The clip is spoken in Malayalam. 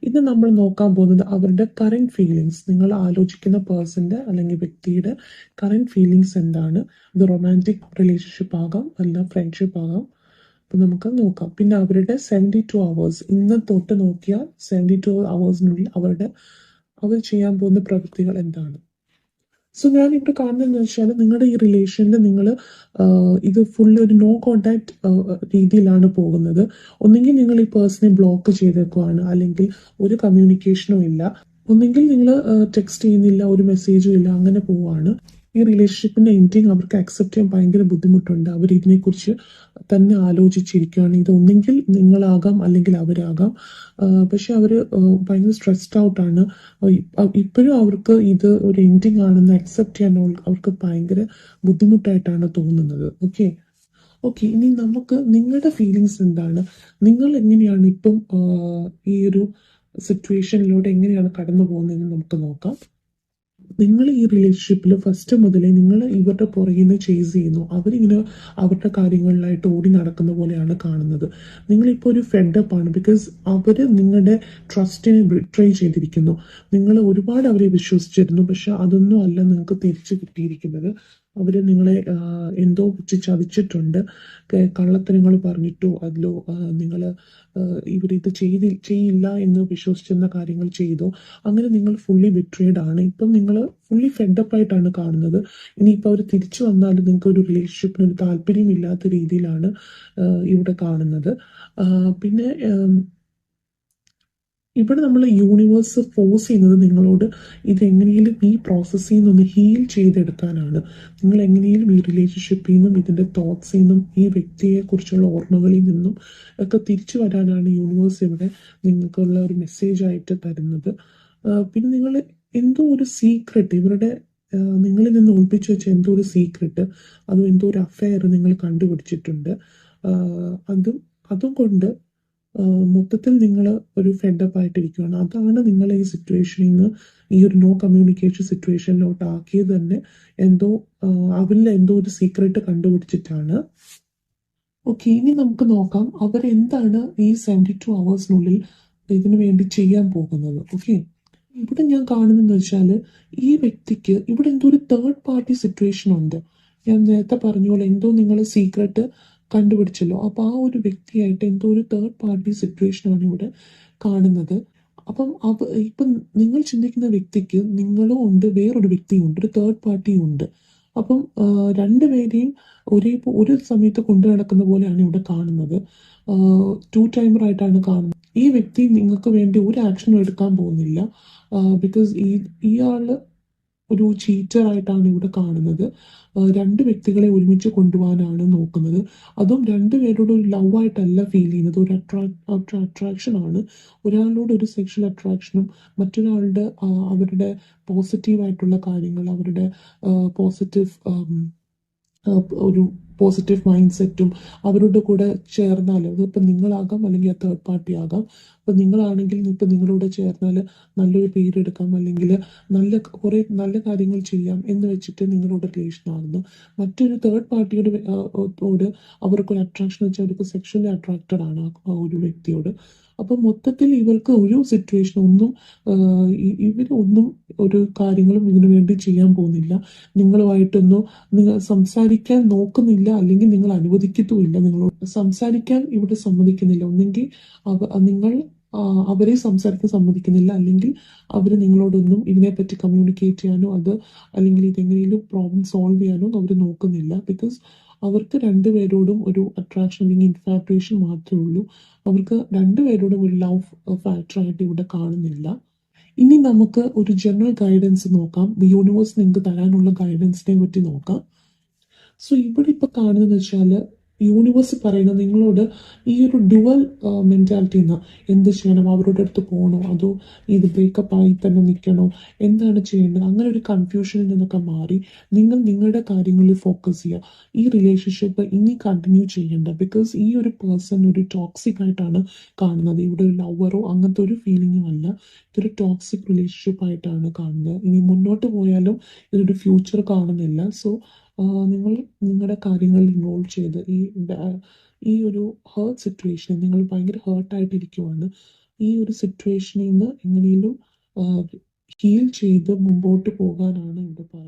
ഇത് നമ്മൾ നോക്കാൻ പോകുന്നത് അവരുടെ കറന്റ് ഫീലിങ്സ്, നിങ്ങൾ ആലോചിക്കുന്ന പേഴ്സന്റെ അല്ലെങ്കിൽ വ്യക്തിയുടെ കറന്റ് ഫീലിങ്സ് എന്താണ്. ഇത് റൊമാൻറ്റിക് റിലേഷൻഷിപ്പ് ആകാം, അല്ല ഫ്രണ്ട്ഷിപ്പ് ആകാം. അപ്പൊ നമുക്ക് നോക്കാം. പിന്നെ അവരുടെ 72 hours, ഇന്ന് തൊട്ട് നോക്കിയാൽ 72 hours അവർ ചെയ്യാൻ പോകുന്ന പ്രവൃത്തികൾ എന്താണ്. സോ ഞാൻ ഇവിടെ കാണുന്നതെന്ന് വെച്ചാൽ നിങ്ങളുടെ ഈ റിലേഷനിൽ നിങ്ങൾ ഇത് ഫുള്ള് ഒരു നോ കോണ്ടാക്ട് രീതിയിലാണ് പോകുന്നത്. ഒന്നെങ്കിൽ നിങ്ങൾ ഈ പേഴ്സണെ ബ്ലോക്ക് ചെയ്തേക്കുവാണ്, അല്ലെങ്കിൽ ഒരു കമ്മ്യൂണിക്കേഷനും ഇല്ല. ഒന്നെങ്കിൽ നിങ്ങൾ ടെക്സ്റ്റ് ചെയ്യുന്നില്ല, ഒരു മെസ്സേജും ഇല്ല, അങ്ങനെ പോവാണ്. ഈ റിലേഷൻഷിപ്പിന്റെ എൻഡിങ് അവർക്ക് അക്സെപ്റ്റ് ചെയ്യാൻ ഭയങ്കര ബുദ്ധിമുട്ടുണ്ട്. അവർ ഇതിനെക്കുറിച്ച് തന്നെ ആലോചിച്ചിരിക്കുകയാണ്. ഇത് ഒന്നെങ്കിൽ നിങ്ങളാകാം അല്ലെങ്കിൽ അവരാകാം. പക്ഷെ അവർ ഭയങ്കര സ്ട്രെസ്ഡ് ഔട്ടാണ്. ഇപ്പോഴും അവർക്ക് ഇത് ഒരു എൻഡിങ് ആണെന്ന് അക്സെപ്റ്റ് ചെയ്യാൻ അവർക്ക് ഭയങ്കര ബുദ്ധിമുട്ടായിട്ടാണ് തോന്നുന്നത്. ഓക്കെ, ഇനി നമുക്ക് നിങ്ങളുടെ ഫീലിങ്സ് എന്താണ്, നിങ്ങൾ എങ്ങനെയാണ് ഇപ്പം ഈ ഒരു സിറ്റുവേഷനിലൂടെ എങ്ങനെയാണ് കടന്നു പോകുന്നതെന്ന് നമുക്ക് നോക്കാം. നിങ്ങൾ ഈ റിലേഷൻഷിപ്പിൽ ഫസ്റ്റ് മുതലേ നിങ്ങൾ ഇവരുടെ പുറകിൽ നിന്ന് ചേസ് ചെയ്യുന്നു. അവരിങ്ങനെ അവരുടെ കാര്യങ്ങളിലായിട്ട് ഓടി നടക്കുന്ന പോലെയാണ് കാണുന്നത്. നിങ്ങളിപ്പോൾ ഒരു ഫെഡപ്പ് ആണ്, ബിക്കോസ് അവർ നിങ്ങളുടെ ട്രസ്റ്റിനെ ബിട്രേ ചെയ്തിരിക്കുന്നു. നിങ്ങൾ ഒരുപാട് അവരെ വിശ്വസിച്ചിരുന്നു, പക്ഷെ അതൊന്നും അല്ല നിങ്ങൾക്ക് തിരിച്ചു കിട്ടിയിരിക്കുന്നത്. അവർ നിങ്ങളെ എന്തോ വെച്ച് ചതിച്ചിട്ടുണ്ട്. കള്ളത്തരങ്ങൾ പറഞ്ഞിട്ടോ അതിലോ നിങ്ങൾ ഇവരിത് ചെയ്യില്ല എന്ന് വിശ്വസിച്ചിരുന്ന കാര്യങ്ങൾ ചെയ്തോ, അങ്ങനെ നിങ്ങൾ ഫുള്ളി ബിട്രേഡ് ആണ്. ഇപ്പം നിങ്ങൾ ഫുള്ളി ഫെഡപ്പ് ആയിട്ടാണ് കാണുന്നത്. ഇനിയിപ്പോൾ അവർ തിരിച്ചു വന്നാൽ നിങ്ങൾക്ക് ഒരു റിലേഷൻഷിപ്പിന് ഒരു താല്പര്യമില്ലാത്ത രീതിയിലാണ് ഇവിടെ കാണുന്നത്. പിന്നെ ഇവിടെ നമ്മൾ യൂണിവേഴ്സ് ഫോഴ്സ് ചെയ്യുന്നത് നിങ്ങളോട് ഇതെങ്ങനെയും ഈ പ്രോസസ്സിൽ നിന്നൊന്ന് ഹീൽ ചെയ്തെടുക്കാനാണ്. നിങ്ങൾ എങ്ങനെയും ഈ റിലേഷൻഷിപ്പിൽ നിന്നും ഇതിൻ്റെ തോട്ട്സിൽ നിന്നും ഈ വ്യക്തിയെക്കുറിച്ചുള്ള ഓർമ്മകളിൽ നിന്നും ഒക്കെ തിരിച്ചു വരാനാണ് യൂണിവേഴ്സ് ഇവിടെ നിങ്ങൾക്കുള്ള ഒരു മെസ്സേജ് ആയിട്ട് തരുന്നത്. പിന്നെ നിങ്ങൾ എന്തോ ഒരു സീക്രട്ട് ഇവരുടെ നിങ്ങളിൽ നിന്ന് ഒളിപ്പിച്ചു വെച്ച എന്തോ ഒരു സീക്രട്ട്, അതും എന്തോ ഒരു അഫെയർ നിങ്ങൾ കണ്ടുപിടിച്ചിട്ടുണ്ട്. അതും കൊണ്ട് മൊത്തത്തിൽ നിങ്ങൾ ഒരു ഫെഡപ്പ് ആയിട്ടിരിക്കുകയാണ്. അതാണ് നിങ്ങൾ ഈ സിറ്റുവേഷനിൽ നിന്ന് ഈ ഒരു നോ കമ്മ്യൂണിക്കേഷൻ സിറ്റുവേഷനിലോട്ട് ആക്കിയത് തന്നെ അവരിൽ എന്തോ ഒരു സീക്രട്ട് കണ്ടുപിടിച്ചിട്ടാണ്. ഓക്കെ, ഇനി നമുക്ക് നോക്കാം അവരെന്താണ് ഈ 72 hours ഇതിനു വേണ്ടി ചെയ്യാൻ പോകുന്നത്. ഓക്കെ, ഇവിടെ ഞാൻ കാണുന്നതെന്ന് വെച്ചാൽ ഈ വ്യക്തിക്ക് ഇവിടെ എന്തോ ഒരു തേർഡ് പാർട്ടി സിറ്റുവേഷൻ ഉണ്ട്. ഞാൻ നേരത്തെ പറഞ്ഞ പോലെ എന്തോ നിങ്ങൾ സീക്രട്ട് കണ്ടുപിടിച്ചല്ലോ, അപ്പൊ ആ ഒരു വ്യക്തിയായിട്ട് എന്തോ ഒരു തേർഡ് പാർട്ടി സിറ്റുവേഷനാണ് ഇവിടെ കാണുന്നത്. അപ്പം ഇപ്പം നിങ്ങൾ ചിന്തിക്കുന്ന വ്യക്തിക്ക് നിങ്ങളും ഉണ്ട്, വേറൊരു വ്യക്തിയും ഉണ്ട്, ഒരു തേർഡ് പാർട്ടിയും ഉണ്ട്. അപ്പം രണ്ടുപേരെയും ഒരു സമയത്ത് കൊണ്ടു നടക്കുന്ന പോലെയാണ് ഇവിടെ കാണുന്നത്. 2 ടൈമർ ആയിട്ടാണ് കാണുന്നത്. ഈ വ്യക്തി നിങ്ങൾക്ക് വേണ്ടി ഒരു ആക്ഷനും എടുക്കാൻ പോകുന്നില്ല. ബിക്കോസ് ഇയാള് ഒരു ചീറ്റർ ആയിട്ടാണ് ഇവിടെ കാണുന്നത്. രണ്ട് വ്യക്തികളെ ഒരുമിച്ച് കൊണ്ടുപോകാനാണ് നോക്കുന്നത്. അതും രണ്ടുപേരോട് ഒരു ലവ് ആയിട്ടല്ല ഫീൽ ചെയ്യുന്നത്, ഒരു അട്രാക്ഷൻ ആണ്. ഒരാളോട് ഒരു സെക്ഷൽ അട്രാക്ഷനും മറ്റൊരാളുടെ അവരുടെ പോസിറ്റീവായിട്ടുള്ള കാര്യങ്ങൾ, അവരുടെ പോസിറ്റീവ് ഒരു പോസിറ്റീവ് മൈൻഡ് സെറ്റും അവരുടെ കൂടെ ചേർന്നാൽ, അതിപ്പോൾ നിങ്ങളാകാം അല്ലെങ്കിൽ ആ തേർഡ് പാർട്ടി ആകാം. ഇപ്പം നിങ്ങളാണെങ്കിൽ ഇപ്പം നിങ്ങളോട് ചേർന്നാൽ നല്ലൊരു പേരെടുക്കാം, അല്ലെങ്കിൽ കുറേ നല്ല കാര്യങ്ങൾ ചെയ്യാം എന്ന് വെച്ചിട്ട് നിങ്ങളോട് റിലേഷൻ ആകുന്നു. മറ്റൊരു തേർഡ് പാർട്ടിയോട് അവർക്കൊരു അട്രാക്ഷൻ വെച്ചാൽ അവർക്ക് സെക്ഷലി അട്രാക്റ്റഡ് ആണ് ആ ഒരു വ്യക്തിയോട്. അപ്പം മൊത്തത്തിൽ ഇവർക്ക് ഒരു സിറ്റുവേഷൻ ഇവരൊന്നും ഒരു കാര്യങ്ങളും ഇതിനു വേണ്ടി ചെയ്യാൻ പോകുന്നില്ല. നിങ്ങൾ സംസാരിക്കാൻ നോക്കുന്നില്ല, അല്ലെങ്കിൽ നിങ്ങൾ അനുവദിക്കത്തുമില്ല. നിങ്ങളോട് സംസാരിക്കാൻ ഇവിടെ സമ്മതിക്കുന്നില്ല. ഒന്നെങ്കിൽ നിങ്ങൾ അവരെ സംസാരിക്കാൻ സമ്മതിക്കുന്നില്ല, അല്ലെങ്കിൽ അവർ നിങ്ങളോടൊന്നും ഇതിനെപ്പറ്റി കമ്മ്യൂണിക്കേറ്റ് ചെയ്യാനോ അല്ലെങ്കിൽ ഇതെങ്ങനെയും പ്രോബ്ലം സോൾവ് ചെയ്യാനോ അവർ നോക്കുന്നില്ല. ബിക്കോസ് അവർക്ക് രണ്ടുപേരോടും ഒരു അട്രാക്ഷൻ അല്ലെങ്കിൽ ഇൻഫാക്ട്രേഷൻ മാത്രമേ ഉള്ളൂ. അവർക്ക് രണ്ടുപേരോടും ഒരു ലവ് ഫാക്ടറായിട്ട് ഇവിടെ കാണുന്നില്ല. ഇനി നമുക്ക് ഒരു ജനറൽ ഗൈഡൻസ് നോക്കാം. യൂണിവേഴ്സ് നിങ്ങൾക്ക് തരാനുള്ള ഗൈഡൻസിനെ പറ്റി നോക്കാം. സോ ഇവിടെ ഇപ്പൊ കാണുന്നതെന്ന് വെച്ചാൽ യൂണിവേഴ്സ് പറയുന്നത് നിങ്ങളോട് ഈ ഒരു ഡുവൽ മെന്റാലിറ്റി എന്ത് ചെയ്യണം, അവരുടെ അടുത്ത് പോകണോ അതോ ഇത് ബ്രേക്കപ്പ് ആയി തന്നെ നിൽക്കണോ, എന്താണ് ചെയ്യേണ്ടത്, അങ്ങനെ ഒരു കൺഫ്യൂഷനിൽ നിന്നൊക്കെ മാറി നിങ്ങൾ നിങ്ങളുടെ കാര്യങ്ങളിൽ ഫോക്കസ് ചെയ്യുക. ഈ റിലേഷൻഷിപ്പ് ഇനി കണ്ടിന്യൂ ചെയ്യേണ്ട. ബിക്കോസ് ഈ ഒരു പേഴ്സൺ ഒരു ടോക്സിക് ആയിട്ടാണ് കാണുന്നത്. ഇവിടെ ഒരു ലവറോ അങ്ങനത്തെ ഒരു ഫീലിംഗും അല്ല, ഇതൊരു ടോക്സിക് റിലേഷൻഷിപ്പ് ആയിട്ടാണ് കാണുന്നത്. ഇനി മുന്നോട്ട് പോയാലും ഇതൊരു ഫ്യൂച്ചർ കാണുന്നില്ല. സോ നിങ്ങൾ നിങ്ങളുടെ കാര്യങ്ങളിൽ ഇൻവോൾവ് ചെയ്ത് ഈ ഒരു ഹേർട്ട് സിറ്റുവേഷൻ നിങ്ങൾ ഭയങ്കര ഹേർട്ടായിട്ടിരിക്കുവാണ്. ഈ ഒരു സിറ്റുവേഷനിൽ നിന്ന് എങ്ങനെയും ഹീൽ ചെയ്ത് മുമ്പോട്ട് പോകാനാണ് ഇവിടെ പറയുന്നത്.